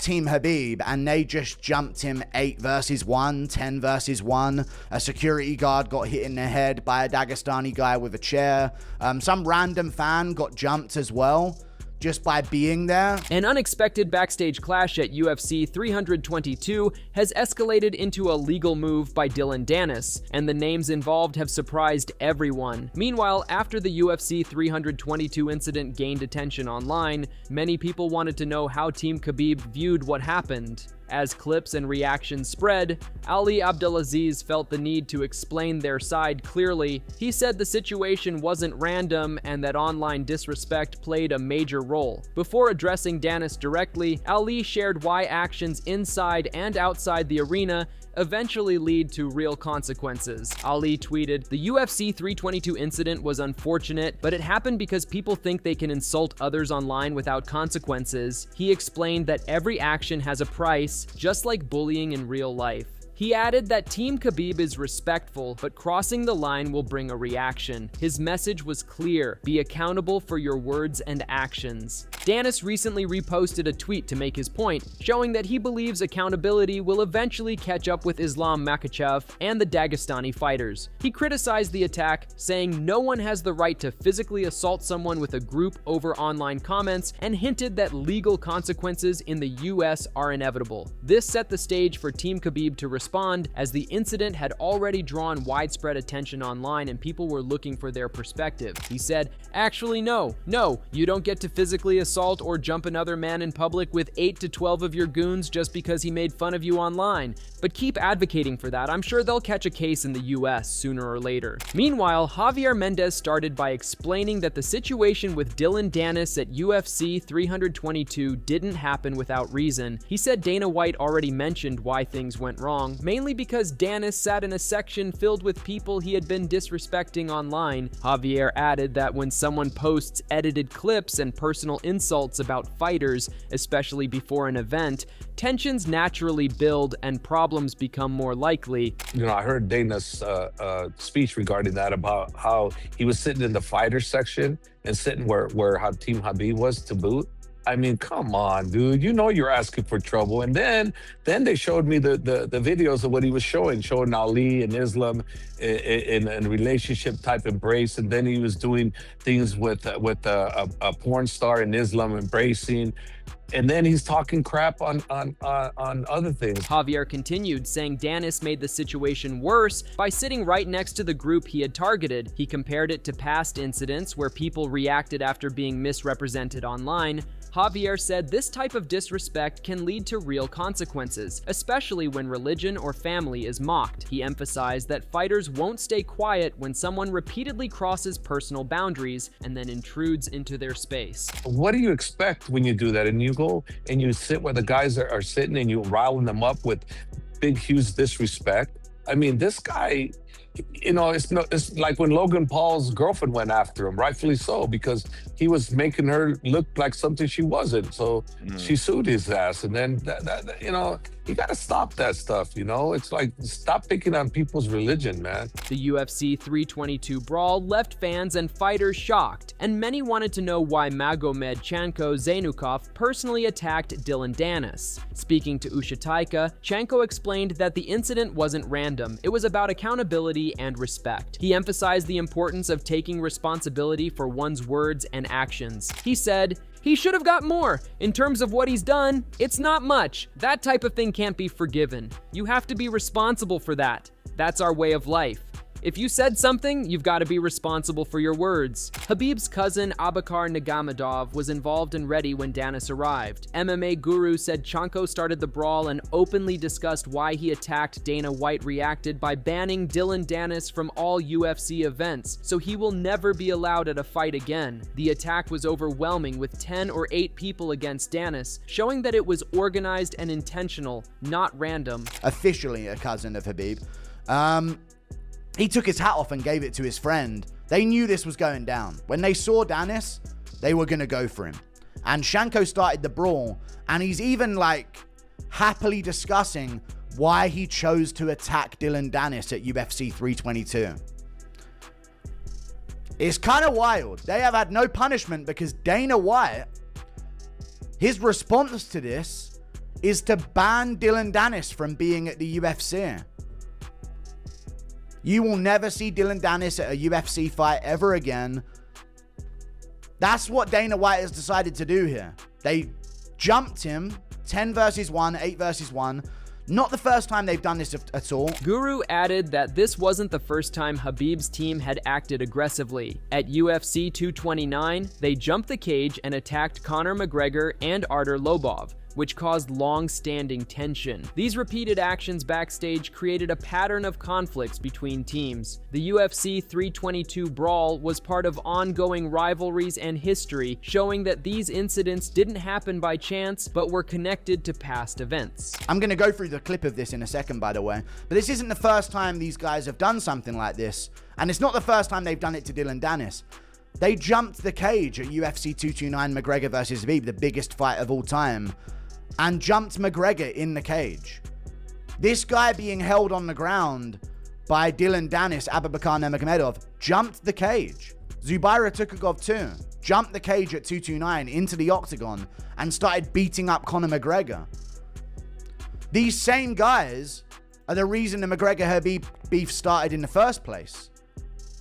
Team Khabib, and they just jumped him 8 versus 1, 10 versus 1. A security guard got hit in the head by a Dagestani guy with a chair. Some random fan got jumped as well, just by being there. An unexpected backstage clash at UFC 322 has escalated into a legal move by Dillon Danis, and the names involved have surprised everyone. Meanwhile, after the UFC 322 incident gained attention online, many people wanted to know how Team Khabib viewed what happened. As clips and reactions spread, Ali Abdelaziz felt the need to explain their side clearly. He said the situation wasn't random and that online disrespect played a major role. Before addressing Danis directly, Ali shared why actions inside and outside the arena eventually lead to real consequences. Ali tweeted, "The UFC 322 incident was unfortunate, but it happened because people think they can insult others online without consequences." He explained that every action has a price, just like bullying in real life. He added that Team Khabib is respectful, but crossing the line will bring a reaction. His message was clear: be accountable for your words and actions. Danis recently reposted a tweet to make his point, showing that he believes accountability will eventually catch up with Islam Makhachev and the Dagestani fighters. He criticized the attack, saying no one has the right to physically assault someone with a group over online comments, and hinted that legal consequences in the US are inevitable. This set the stage for Team Khabib to respond, as the incident had already drawn widespread attention online and people were looking for their perspective. He said, "Actually, no, you don't get to physically assault or jump another man in public with 8 to 12 of your goons just because he made fun of you online. But keep advocating for that. I'm sure they'll catch a case in the US sooner or later." Meanwhile, Javier Mendez started by explaining that the situation with Dillon Danis at UFC 322 didn't happen without reason. He said Dana White already mentioned why things went wrong, mainly because Danis sat in a section filled with people he had been disrespecting online. Javier added that when someone posts edited clips and personal insults about fighters, especially before an event, tensions naturally build and problems become more likely. I heard Dana's speech regarding that, about how he was sitting in the fighter section and sitting where Team Khabib was to boot. I mean, come on, dude. You're asking for trouble. And then they showed me the videos of what he was showing Ali and Islam in a relationship type embrace. And then he was doing things with a porn star in Islam embracing. And then he's talking crap on other things. Javier continued, saying Danis made the situation worse by sitting right next to the group he had targeted. He compared it to past incidents where people reacted after being misrepresented online. Javier said this type of disrespect can lead to real consequences, especially when religion or family is mocked. He emphasized that fighters won't stay quiet when someone repeatedly crosses personal boundaries and then intrudes into their space. What do you expect when you do that? And you go and you sit where the guys are sitting and you riling them up with big, huge disrespect. I mean, this guy, it's like when Logan Paul's girlfriend went after him, rightfully so, because he was making her look like something she wasn't. So she sued his ass. And then, you got to stop that stuff, It's like, stop picking on people's religion, man. The UFC 322 brawl left fans and fighters shocked, and many wanted to know why Magomed Chanko Zainukov personally attacked Dillon Danis. Speaking to Ushitaika, Chanko explained that the incident wasn't random. It was about accountability and respect. He emphasized the importance of taking responsibility for one's words and actions. He said, "He should have got more. In terms of what he's done, it's not much. That type of thing can't be forgiven. You have to be responsible for that. That's our way of life. If you said something, you've got to be responsible for your words." Khabib's cousin Abubakar Nurmagomedov was involved and ready when Danis arrived. MMA Guru said Chanko started the brawl and openly discussed why he attacked. Dana White reacted by banning Dillon Danis from all UFC events, so he will never be allowed at a fight again. The attack was overwhelming, with 10 or 8 people against Danis, showing that it was organized and intentional, not random. Officially a cousin of Khabib. He took his hat off and gave it to his friend. They knew this was going down. When they saw Danis, they were going to go for him. And Chanko started the brawl, and he's even happily discussing why he chose to attack Dillon Danis at UFC 322. It's kind of wild. They have had no punishment because Dana White, his response to this is to ban Dillon Danis from being at the UFC. You will never see Dillon Danis at a UFC fight ever again. That's what Dana White has decided to do here. They jumped him 10 versus 1, 8 versus 1. Not the first time they've done this at all. Guru added that this wasn't the first time Khabib's team had acted aggressively. At UFC 229, they jumped the cage and attacked Conor McGregor and Artur Lobov, which caused long-standing tension. These repeated actions backstage created a pattern of conflicts between teams. The UFC 322 brawl was part of ongoing rivalries and history, showing that these incidents didn't happen by chance, but were connected to past events. I'm gonna go through the clip of this in a second, by the way, but this isn't the first time these guys have done something like this, and it's not the first time they've done it to Dillon Danis. They jumped the cage at UFC 229 McGregor versus Khabib, the biggest fight of all time, and jumped McGregor in the cage. This guy being held on the ground by Dillon Danis, Abubakar Nurmagomedov, jumped the cage. Zubaira Tukhugov too jumped the cage at 229 into the octagon and started beating up Conor McGregor. These same guys are the reason the McGregor-Khabib beef started in the first place.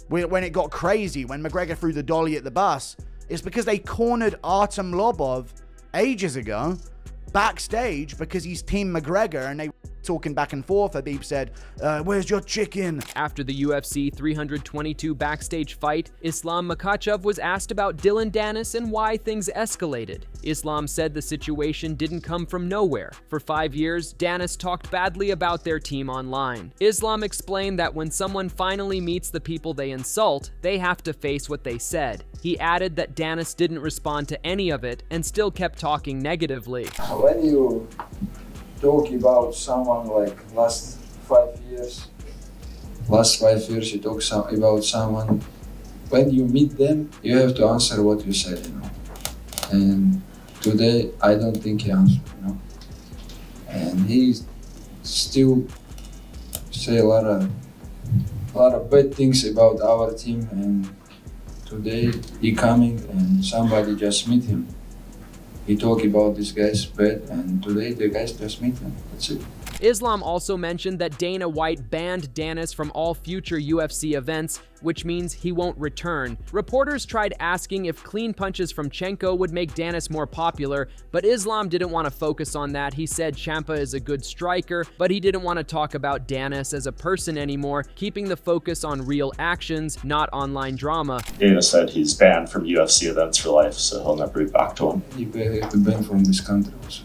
When it got crazy, when McGregor threw the dolly at the bus, it's because they cornered Artem Lobov ages ago backstage because he's Team McGregor, and they talking back and forth. Khabib said, where's your chicken? After the UFC 322 backstage fight, Islam Makhachev was asked about Dillon Danis and why things escalated. Islam said the situation didn't come from nowhere. For 5 years, Danis talked badly about their team online. Islam explained that when someone finally meets the people they insult, they have to face what they said. He added that Danis didn't respond to any of it and still kept talking negatively. When you talk about someone like last 5 years you talk about someone, when you meet them, you have to answer what you said, you know. And today, I don't think he answered, you know. And he still say a lot of bad things about our team, and today he coming and somebody just meet him. He talk about this guy's bad, and today the guys just meet him. That's it. Islam also mentioned that Dana White banned Danis from all future UFC events, which means he won't return. Reporters tried asking if clean punches from Chenko would make Danis more popular, but Islam didn't want to focus on that. He said Ciampa is a good striker, but he didn't want to talk about Danis as a person anymore, keeping the focus on real actions, not online drama. Dana said he's banned from UFC events for life, so he'll never be back to them. You have to ban from this country also.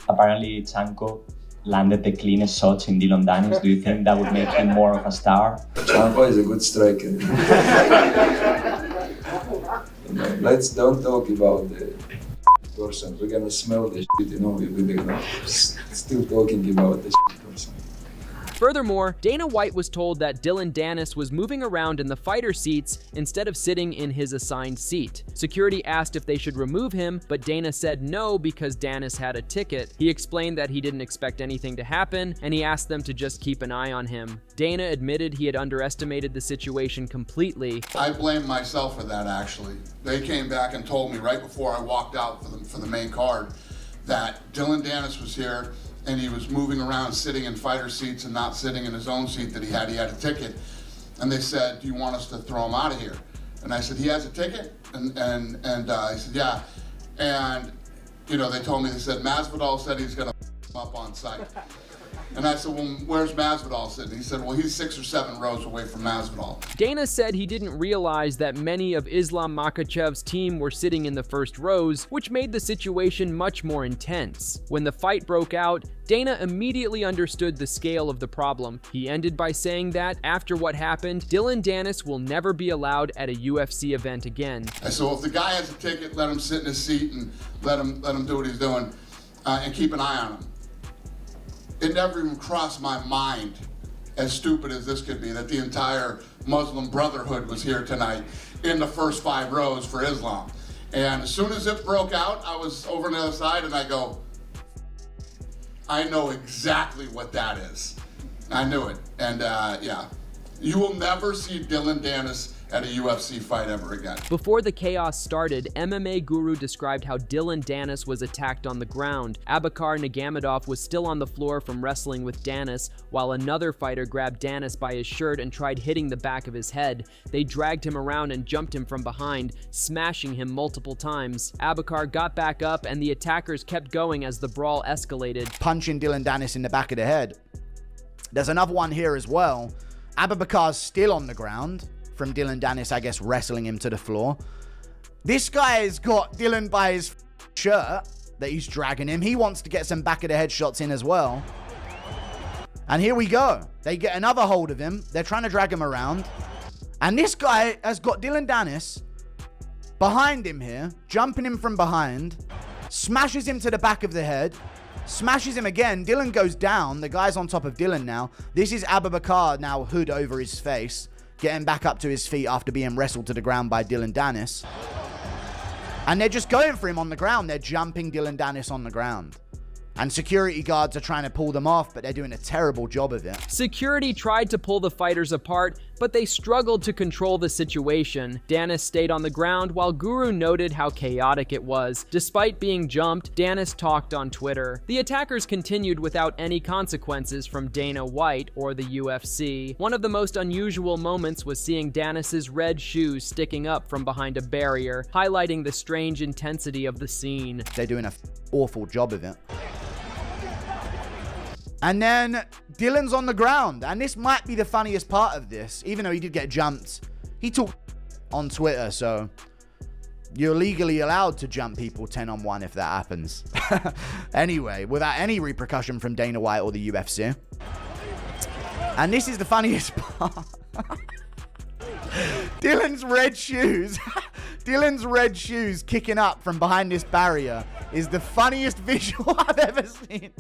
Apparently, Chenko landed the cleanest shots in Dillon Danis. Do you think that would make him more of a star? Ciampa is a good striker. Let's don't talk about the person. We're gonna smell the shit, you know. We're gonna still talking about the shit person. Furthermore, Dana White was told that Dillon Danis was moving around in the fighter seats instead of sitting in his assigned seat. Security asked if they should remove him, but Dana said no because Danis had a ticket. He explained that he didn't expect anything to happen, and he asked them to just keep an eye on him. Dana admitted he had underestimated the situation completely. I blame myself for that, actually. They came back and told me right before I walked out for the main card that Dillon Danis was here, and he was moving around sitting in fighter seats and not sitting in his own seat that he had a ticket. And they said, do you want us to throw him out of here? And I said, he has a ticket? And he said, yeah. And, you know, they told me, they said, Masvidal said he's gonna him up on site. And I said, well, where's Masvidal sitting? He said, well, he's 6 or 7 rows away from Masvidal. Dana said he didn't realize that many of Islam Makhachev's team were sitting in the first rows, which made the situation much more intense. When the fight broke out, Dana immediately understood the scale of the problem. He ended by saying that, after what happened, Dillon Danis will never be allowed at a UFC event again. I said, well, if the guy has a ticket, let him sit in his seat and let him do what he's doing, and keep an eye on him. It never even crossed my mind, as stupid as this could be, that the entire Muslim Brotherhood was here tonight in the first 5 rows for Islam. And as soon as it broke out, I was over on the other side and I go, I know exactly what that is. I knew it. And yeah, you will never see Dillon Danis at a UFC fight ever again. Before the chaos started, MMA Guru described how Dillon Danis was attacked on the ground. Abubakar Nurmagomedov was still on the floor from wrestling with Danis, while another fighter grabbed Danis by his shirt and tried hitting the back of his head. They dragged him around and jumped him from behind, smashing him multiple times. Abubakar got back up and the attackers kept going as the brawl escalated. Punching Dillon Danis in the back of the head. There's another one here as well. Abubakar's still on the ground from Dillon Danis, I guess, wrestling him to the floor. This guy has got Dillon by his shirt that he's dragging him. He wants to get some back of the head shots in as well. And here we go. They get another hold of him. They're trying to drag him around. And this guy has got Dillon Danis behind him here, jumping him from behind, smashes him to the back of the head, smashes him again. Dillon goes down. The guy's on top of Dillon now. This is Abubakar now, hood over his face, getting back up to his feet after being wrestled to the ground by Dillon Danis. And they're just going for him on the ground. They're jumping Dillon Danis on the ground. And security guards are trying to pull them off, but they're doing a terrible job of it. Security tried to pull the fighters apart, but they struggled to control the situation. Danis stayed on the ground while Guru noted how chaotic it was. Despite being jumped, Danis talked on Twitter. The attackers continued without any consequences from Dana White or the UFC. One of the most unusual moments was seeing Danis's red shoes sticking up from behind a barrier, highlighting the strange intensity of the scene. They're doing an awful job of it. And then Dillon's on the ground. And this might be the funniest part of this. Even though he did get jumped, he talked on Twitter. So you're legally allowed to jump people 10-on-1 if that happens. Anyway, without any repercussion from Dana White or the UFC. And this is the funniest part. Dillon's red shoes. Dillon's red shoes kicking up from behind this barrier is the funniest visual I've ever seen.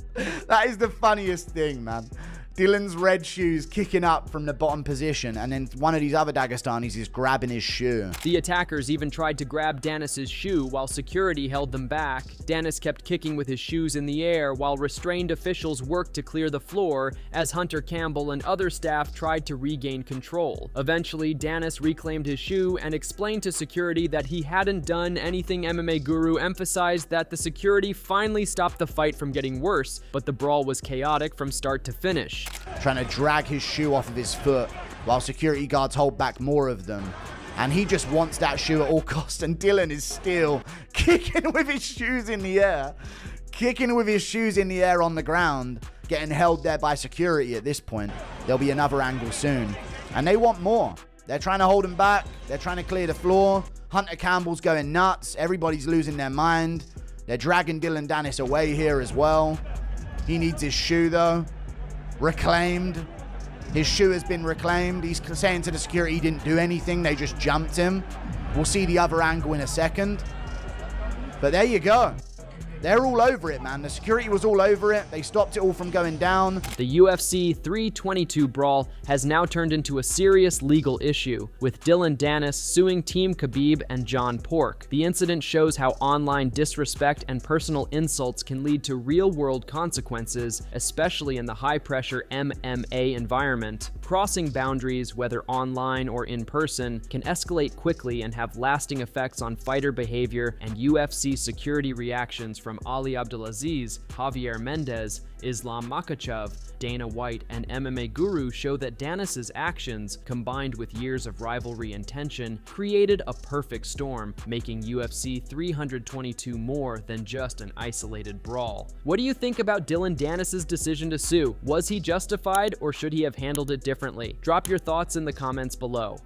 That is the funniest thing, man. Dillon's red shoes kicking up from the bottom position, and then one of these other Dagestanis is grabbing his shoe. The attackers even tried to grab Danis's shoe while security held them back. Danis kept kicking with his shoes in the air while restrained officials worked to clear the floor as Hunter Campbell and other staff tried to regain control. Eventually, Danis reclaimed his shoe and explained to security that he hadn't done anything. MMA Guru emphasized that the security finally stopped the fight from getting worse, but the brawl was chaotic from start to finish. Trying to drag his shoe off of his foot while security guards hold back more of them. And he just wants that shoe at all costs. And Dillon is still kicking with his shoes in the air. Kicking with his shoes in the air on the ground. Getting held there by security at this point. There'll be another angle soon. And they want more. They're trying to hold him back. They're trying to clear the floor. Hunter Campbell's going nuts. Everybody's losing their mind. They're dragging Dillon Danis away here as well. He needs his shoe though. Reclaimed. His shoe has been reclaimed. He's saying to the security he didn't do anything. They just jumped him. We'll see the other angle in a second. But there you go. They're all over it, man. The security was all over it. They stopped it all from going down. The UFC 322 brawl has now turned into a serious legal issue, with Dillon Danis suing Team Khabib and John Pork. The incident shows how online disrespect and personal insults can lead to real-world consequences, especially in the high-pressure MMA environment. Crossing boundaries, whether online or in person, can escalate quickly and have lasting effects on fighter behavior and UFC security reactions from Ali Abdelaziz, Javier Mendez, Islam Makhachev, Dana White, and MMA Guru show that Danis's actions, combined with years of rivalry and tension, created a perfect storm, making UFC 322 more than just an isolated brawl. What do you think about Dillon Danis's decision to sue? Was he justified, or should he have handled it differently? Drop your thoughts in the comments below.